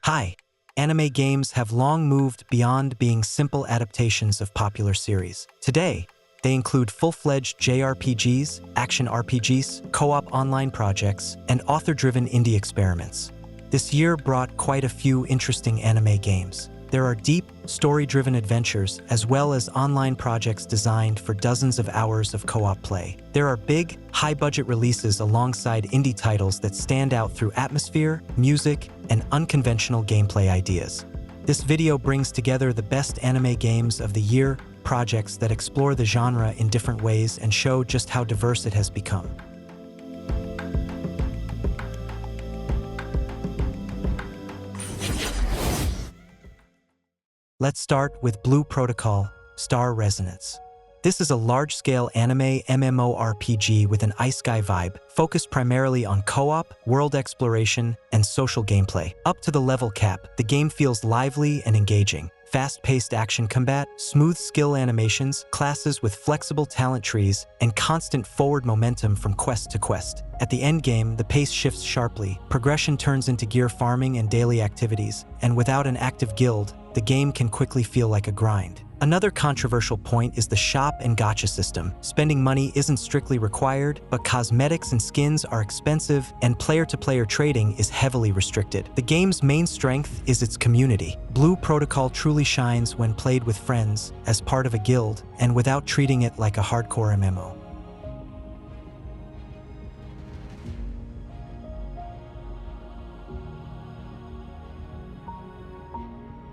Hi, anime games have long moved beyond being simple adaptations of popular series. Today, they include full-fledged JRPGs, action RPGs, co-op online projects, and author-driven indie experiments. This year brought quite a few interesting anime games. There are deep, story-driven adventures, as well as online projects designed for dozens of hours of co-op play. There are big, high-budget releases alongside indie titles that stand out through atmosphere, music, and unconventional gameplay ideas. This video brings together the best anime games of the year, projects that explore the genre in different ways and show just how diverse it has become. Let's start with Blue Protocol, Star Resonance. This is a large-scale anime MMORPG with an isekai vibe, focused primarily on co-op, world exploration, and social gameplay. Up to the level cap, the game feels lively and engaging. Fast-paced action combat, smooth skill animations, classes with flexible talent trees, and constant forward momentum from quest to quest. At the endgame, the pace shifts sharply, progression turns into gear farming and daily activities, and without an active guild, the game can quickly feel like a grind. Another controversial point is the shop and gacha system. Spending money isn't strictly required, but cosmetics and skins are expensive, and player-to-player trading is heavily restricted. The game's main strength is its community. Blue Protocol truly shines when played with friends, as part of a guild, and without treating it like a hardcore MMO.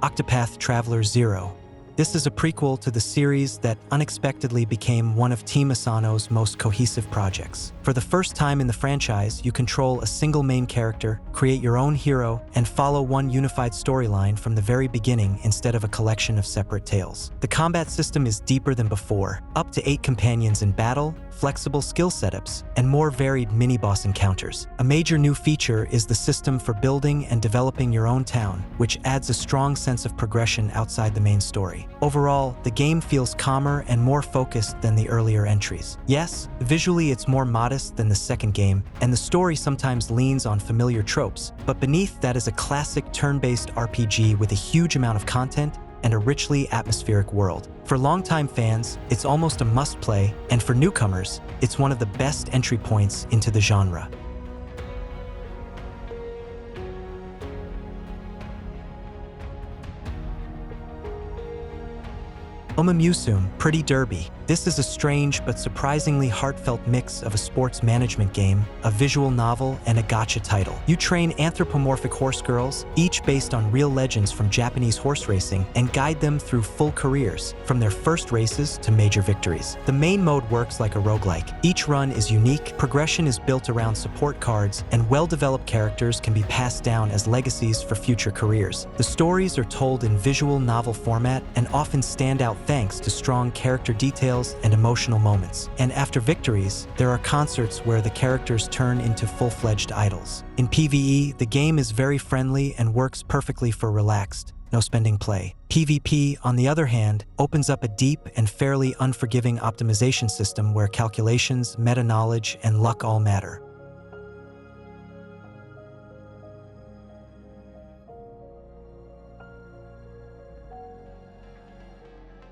OCTOPATH Traveler 0. This is a prequel to the series that unexpectedly became one of Team Asano's most cohesive projects. For the first time in the franchise, you control a single main character, create your own hero, and follow one unified storyline from the very beginning instead of a collection of separate tales. The combat system is deeper than before, up to 8 companions in battle, flexible skill setups, and more varied mini-boss encounters. A major new feature is the system for building and developing your own town, which adds a strong sense of progression outside the main story. Overall, the game feels calmer and more focused than the earlier entries. Yes, visually it's more modest than the second game, and the story sometimes leans on familiar tropes, but beneath that is a classic turn-based RPG with a huge amount of content and a richly atmospheric world. For longtime fans, it's almost a must-play, and for newcomers, it's one of the best entry points into the genre. Umamusume, Pretty Derby. This is a strange but surprisingly heartfelt mix of a sports management game, a visual novel, and a gacha title. You train anthropomorphic horse girls, each based on real legends from Japanese horse racing, and guide them through full careers, from their first races to major victories. The main mode works like a roguelike. Each run is unique, progression is built around support cards, and well-developed characters can be passed down as legacies for future careers. The stories are told in visual novel format and often stand out thanks to strong character details and emotional moments. And after victories, there are concerts where the characters turn into full-fledged idols. In PvE, the game is very friendly and works perfectly for relaxed, no-spending play. PvP, on the other hand, opens up a deep and fairly unforgiving optimization system where calculations, meta-knowledge, and luck all matter.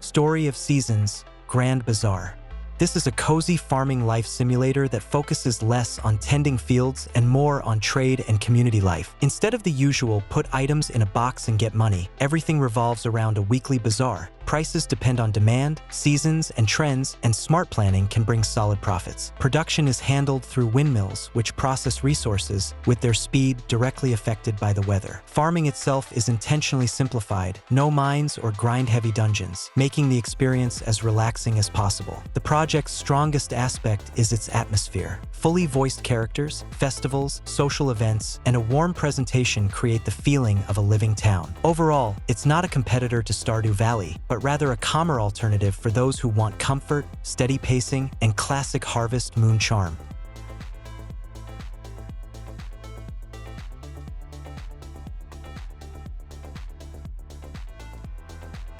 Story of Seasons, Grand Bazaar. This is a cozy farming life simulator that focuses less on tending fields and more on trade and community life. Instead of the usual put items in a box and get money, everything revolves around a weekly bazaar. Prices depend on demand, seasons, and trends, and smart planning can bring solid profits. Production is handled through windmills, which process resources, with their speed directly affected by the weather. Farming itself is intentionally simplified, no mines or grind-heavy dungeons, making the experience as relaxing as possible. The project's strongest aspect is its atmosphere. Fully voiced characters, festivals, social events, and a warm presentation create the feeling of a living town. Overall, it's not a competitor to Stardew Valley, but rather a calmer alternative for those who want comfort, steady pacing, and classic Harvest Moon charm.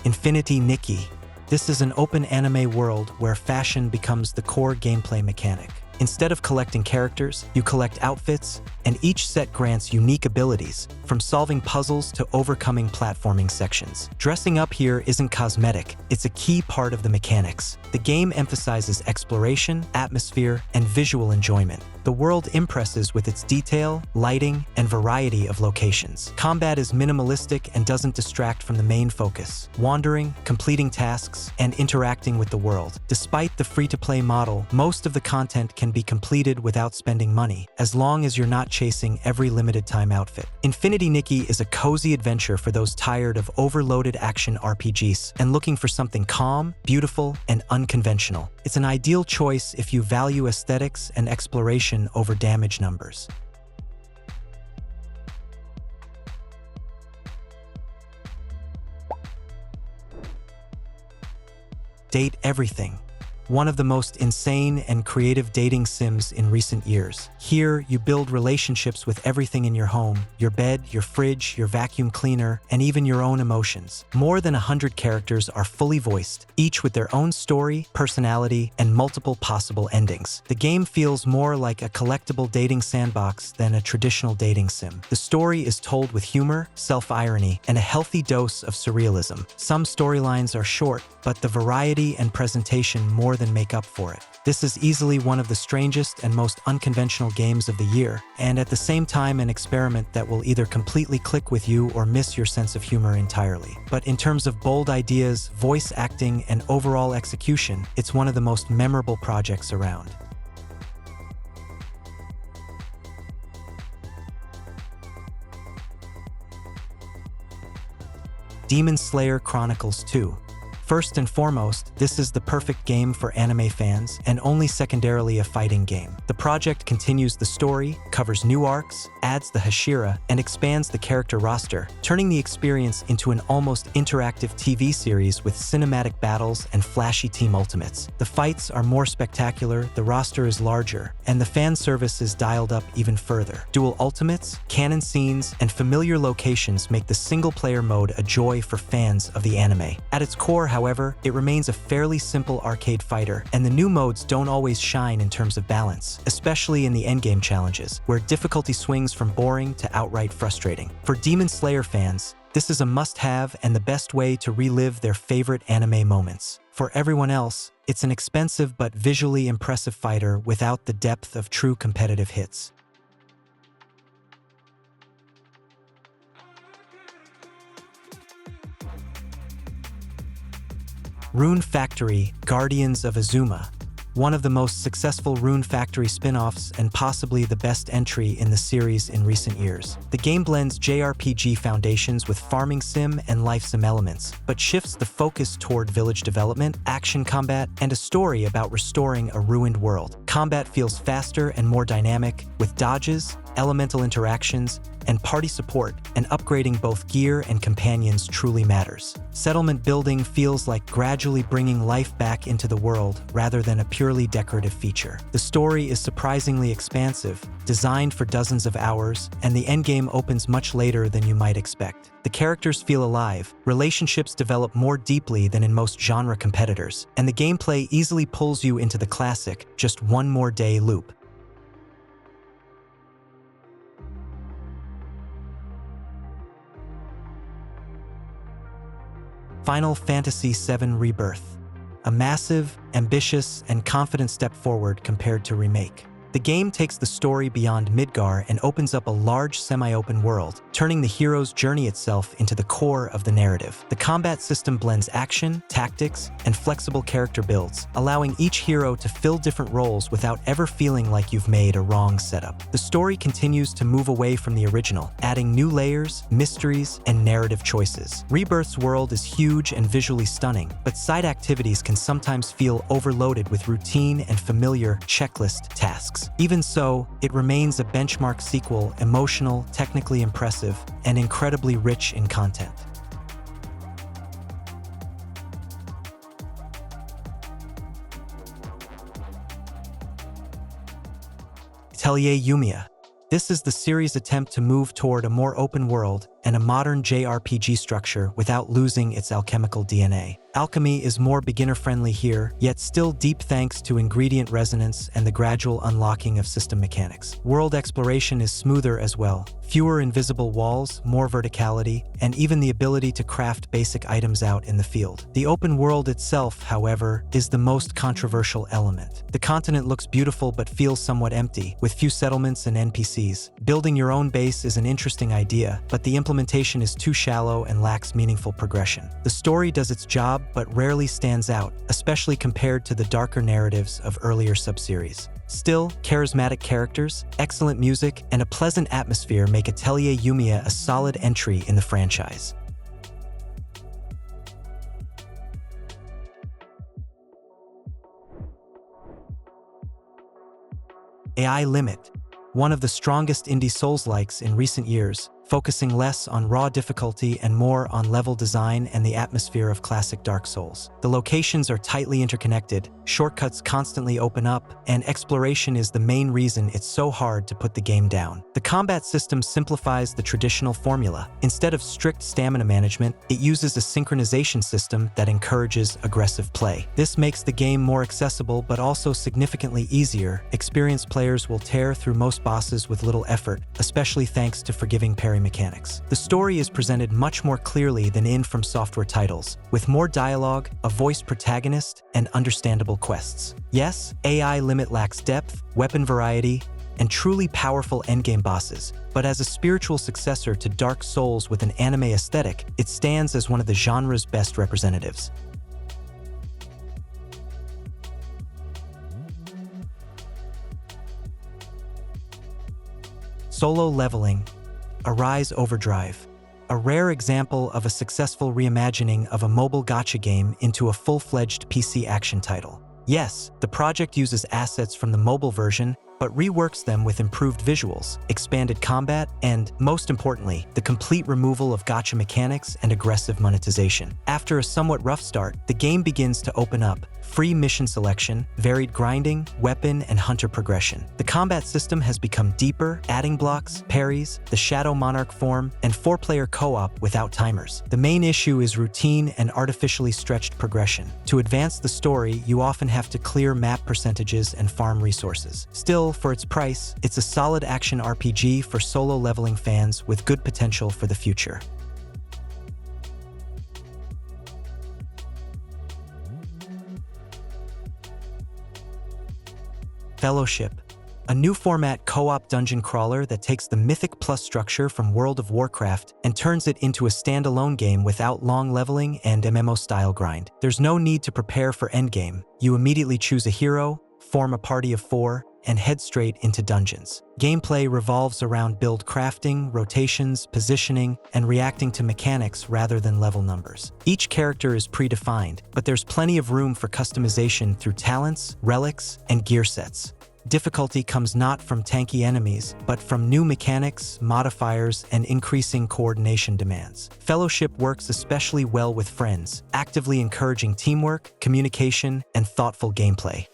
Infinity Nikki. This is an open anime world where fashion becomes the core gameplay mechanic. Instead of collecting characters, you collect outfits, and each set grants unique abilities, from solving puzzles to overcoming platforming sections. Dressing up here isn't cosmetic, it's a key part of the mechanics. The game emphasizes exploration, atmosphere, and visual enjoyment. The world impresses with its detail, lighting, and variety of locations. Combat is minimalistic and doesn't distract from the main focus: wandering, completing tasks, and interacting with the world. Despite the free-to-play model, most of the content can be completed without spending money, as long as you're not chasing every limited-time outfit. Infinity Nikki is a cozy adventure for those tired of overloaded action RPGs and looking for something calm, beautiful, and unconventional. It's an ideal choice if you value aesthetics and exploration over damage numbers. Date Everything. One of the most insane and creative dating sims in recent years. Here, you build relationships with everything in your home: your bed, your fridge, your vacuum cleaner, and even your own emotions. More than 100 characters are fully voiced, each with their own story, personality, and multiple possible endings. The game feels more like a collectible dating sandbox than a traditional dating sim. The story is told with humor, self-irony, and a healthy dose of surrealism. Some storylines are short, but the variety and presentation more than make up for it. This is easily one of the strangest and most unconventional games of the year, and at the same time an experiment that will either completely click with you or miss your sense of humor entirely. But in terms of bold ideas, voice acting, and overall execution, it's one of the most memorable projects around. Demon Slayer Chronicles 2. First and foremost, this is the perfect game for anime fans, and only secondarily a fighting game. The project continues the story, covers new arcs, adds the Hashira, and expands the character roster, turning the experience into an almost interactive TV series with cinematic battles and flashy team ultimates. The fights are more spectacular, the roster is larger, and the fan service is dialed up even further. Dual ultimates, canon scenes, and familiar locations make the single-player mode a joy for fans of the anime. At its core, however, it remains a fairly simple arcade fighter, and the new modes don't always shine in terms of balance, especially in the endgame challenges, where difficulty swings from boring to outright frustrating. For Demon Slayer fans, this is a must-have and the best way to relive their favorite anime moments. For everyone else, it's an expensive but visually impressive fighter without the depth of true competitive hits. Rune Factory: Guardians of Azuma. One of the most successful Rune Factory spin-offs and possibly the best entry in the series in recent years. The game blends JRPG foundations with farming sim and life sim elements, but shifts the focus toward village development, action combat, and a story about restoring a ruined world. Combat feels faster and more dynamic, with dodges, elemental interactions, and party support, and upgrading both gear and companions truly matters. Settlement building feels like gradually bringing life back into the world rather than a purely decorative feature. The story is surprisingly expansive, designed for dozens of hours, and the endgame opens much later than you might expect. The characters feel alive, relationships develop more deeply than in most genre competitors, and the gameplay easily pulls you into the classic "just one more day" loop. Final Fantasy VII Rebirth. A massive, ambitious, and confident step forward compared to Remake. The game takes the story beyond Midgar and opens up a large semi-open world, turning the hero's journey itself into the core of the narrative. The combat system blends action, tactics, and flexible character builds, allowing each hero to fill different roles without ever feeling like you've made a wrong setup. The story continues to move away from the original, adding new layers, mysteries, and narrative choices. Rebirth's world is huge and visually stunning, but side activities can sometimes feel overloaded with routine and familiar checklist tasks. Even so, it remains a benchmark sequel, emotional, technically impressive, and incredibly rich in content. Atelier Yumia. This is the series' attempt to move toward a more open world and a modern JRPG structure without losing its alchemical DNA. Alchemy is more beginner-friendly here, yet still deep thanks to ingredient resonance and the gradual unlocking of system mechanics. World exploration is smoother as well. Fewer invisible walls, more verticality, and even the ability to craft basic items out in the field. The open world itself, however, is the most controversial element. The continent looks beautiful but feels somewhat empty, with few settlements and NPCs. Building your own base is an interesting idea, but the implementation is too shallow and lacks meaningful progression. The story does its job, but rarely stands out, especially compared to the darker narratives of earlier subseries. Still, charismatic characters, excellent music, and a pleasant atmosphere make Atelier Yumia a solid entry in the franchise. AI Limit, one of the strongest indie Souls-likes in recent years, focusing less on raw difficulty and more on level design and the atmosphere of classic Dark Souls. The locations are tightly interconnected, shortcuts constantly open up, and exploration is the main reason it's so hard to put the game down. The combat system simplifies the traditional formula. Instead of strict stamina management, it uses a synchronization system that encourages aggressive play. This makes the game more accessible but also significantly easier. Experienced players will tear through most bosses with little effort, especially thanks to forgiving parry mechanics. The story is presented much more clearly than in From Software titles, with more dialogue, a voiced protagonist, and understandable quests. Yes, AI Limit lacks depth, weapon variety, and truly powerful endgame bosses, but as a spiritual successor to Dark Souls with an anime aesthetic, it stands as one of the genre's best representatives. Solo Leveling, Arise OVERDRIVE, a rare example of a successful reimagining of a mobile gacha game into a full-fledged PC action title. Yes, the project uses assets from the mobile version, but reworks them with improved visuals, expanded combat, and, most importantly, the complete removal of gacha mechanics and aggressive monetization. After a somewhat rough start, the game begins to open up. Free mission selection, varied grinding, weapon, and hunter progression. The combat system has become deeper, adding blocks, parries, the Shadow Monarch form, and 4-player co-op without timers. The main issue is routine and artificially stretched progression. To advance the story, you often have to clear map percentages and farm resources. Still, for its price, it's a solid action RPG for solo leveling fans with good potential for the future. Fellowship, a new format co-op dungeon crawler that takes the Mythic Plus structure from World of Warcraft and turns it into a standalone game without long leveling and MMO-style grind. There's no need to prepare for endgame. You immediately choose a hero, form a party of 4, and head straight into dungeons. Gameplay revolves around build crafting, rotations, positioning, and reacting to mechanics rather than level numbers. Each character is predefined, but there's plenty of room for customization through talents, relics, and gear sets. Difficulty comes not from tanky enemies, but from new mechanics, modifiers, and increasing coordination demands. Fellowship works especially well with friends, actively encouraging teamwork, communication, and thoughtful gameplay.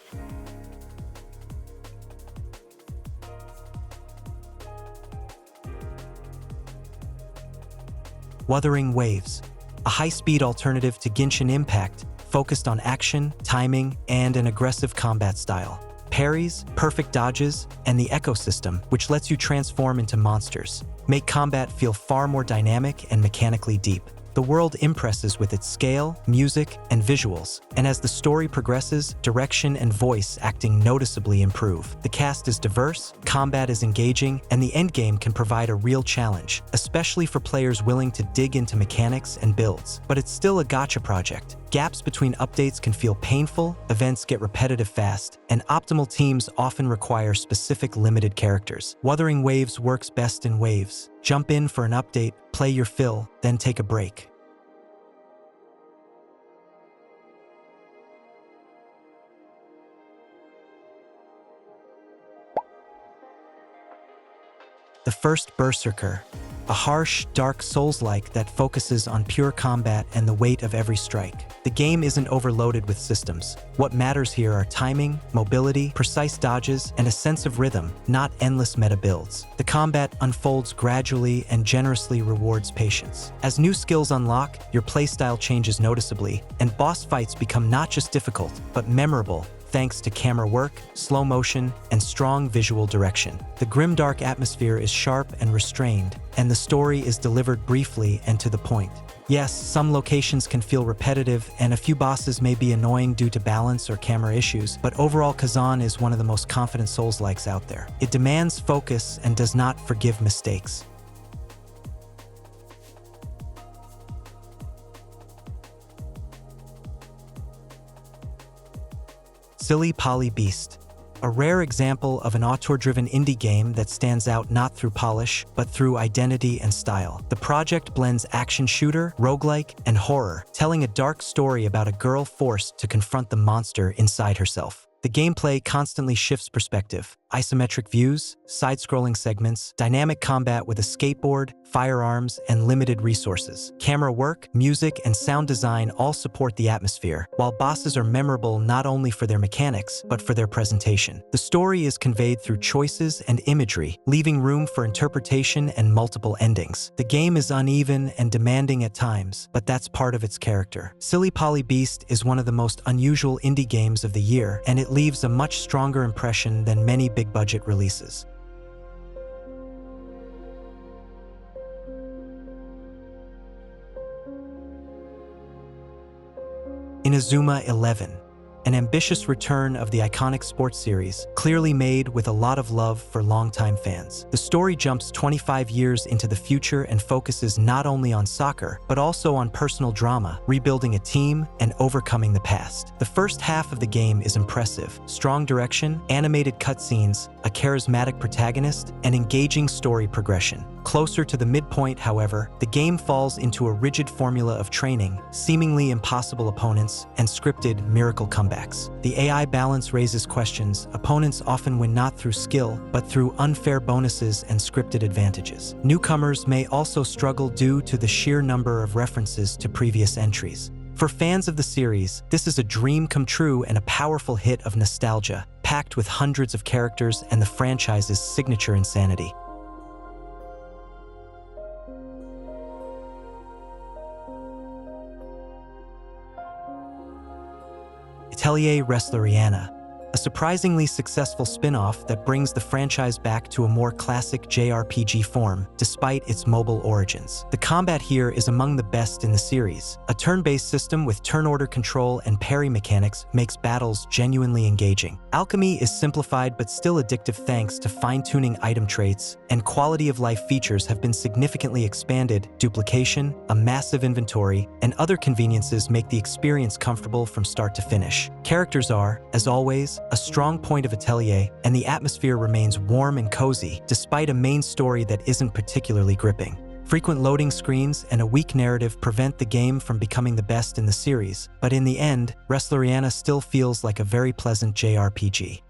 Wuthering Waves, a high-speed alternative to Genshin Impact, focused on action, timing, and an aggressive combat style. Parries, perfect dodges, and the ecosystem, which lets you transform into monsters, make combat feel far more dynamic and mechanically deep. The world impresses with its scale, music, and visuals, and as the story progresses, direction and voice acting noticeably improve. The cast is diverse, combat is engaging, and the endgame can provide a real challenge, especially for players willing to dig into mechanics and builds. But it's still a gacha project. Gaps between updates can feel painful, events get repetitive fast, and optimal teams often require specific limited characters. Wuthering Waves works best in waves. Jump in for an update, play your fill, then take a break. The first Berserker, a harsh, dark Souls-like that focuses on pure combat and the weight of every strike. The game isn't overloaded with systems. What matters here are timing, mobility, precise dodges, and a sense of rhythm, not endless meta builds. The combat unfolds gradually and generously rewards patience. As new skills unlock, your playstyle changes noticeably, and boss fights become not just difficult, but memorable, thanks to camera work, slow motion, and strong visual direction. The grimdark atmosphere is sharp and restrained, and the story is delivered briefly and to the point. Yes, some locations can feel repetitive, and a few bosses may be annoying due to balance or camera issues, but overall Khazan is one of the most confident Souls-likes out there. It demands focus and does not forgive mistakes. Silly Poly Beast, a rare example of an auteur-driven indie game that stands out not through polish, but through identity and style. The project blends action shooter, roguelike, and horror, telling a dark story about a girl forced to confront the monster inside herself. The gameplay constantly shifts perspective. Isometric views, side-scrolling segments, dynamic combat with a skateboard, firearms, and limited resources. Camera work, music, and sound design all support the atmosphere, while bosses are memorable not only for their mechanics, but for their presentation. The story is conveyed through choices and imagery, leaving room for interpretation and multiple endings. The game is uneven and demanding at times, but that's part of its character. Silly Poly Beast is one of the most unusual indie games of the year, and it leaves a much stronger impression than many big-budget releases. INAZUMA 11, an ambitious return of the iconic sports series, clearly made with a lot of love for longtime fans. The story jumps 25 years into the future and focuses not only on soccer, but also on personal drama, rebuilding a team, and overcoming the past. The first half of the game is impressive. Strong direction, animated cutscenes, a charismatic protagonist, and engaging story progression. Closer to the midpoint, however, the game falls into a rigid formula of training, seemingly impossible opponents, and scripted miracle comebacks. The AI balance raises questions. Opponents often win not through skill, but through unfair bonuses and scripted advantages. Newcomers may also struggle due to the sheer number of references to previous entries. For fans of the series, this is a dream come true and a powerful hit of nostalgia, packed with hundreds of characters and the franchise's signature insanity. Atelier Resleriana, a surprisingly successful spin-off that brings the franchise back to a more classic JRPG form, despite its mobile origins. The combat here is among the best in the series. A turn-based system with turn order control and parry mechanics makes battles genuinely engaging. Alchemy is simplified but still addictive thanks to fine-tuning item traits, and quality-of-life features have been significantly expanded. Duplication, a massive inventory, and other conveniences make the experience comfortable from start to finish. Characters are, as always, a strong point of Atelier, and the atmosphere remains warm and cozy, despite a main story that isn't particularly gripping. Frequent loading screens and a weak narrative prevent the game from becoming the best in the series, but in the end, Resleriana still feels like a very pleasant JRPG.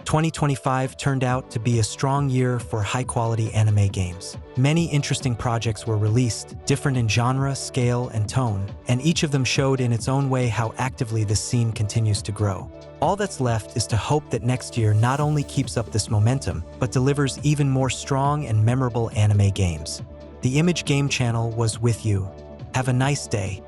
2025 turned out to be a strong year for high-quality anime games. Many interesting projects were released, different in genre, scale, and tone, and each of them showed in its own way how actively this scene continues to grow. All that's left is to hope that next year not only keeps up this momentum, but delivers even more strong and memorable anime games. The Image Game Channel was with you. Have a nice day.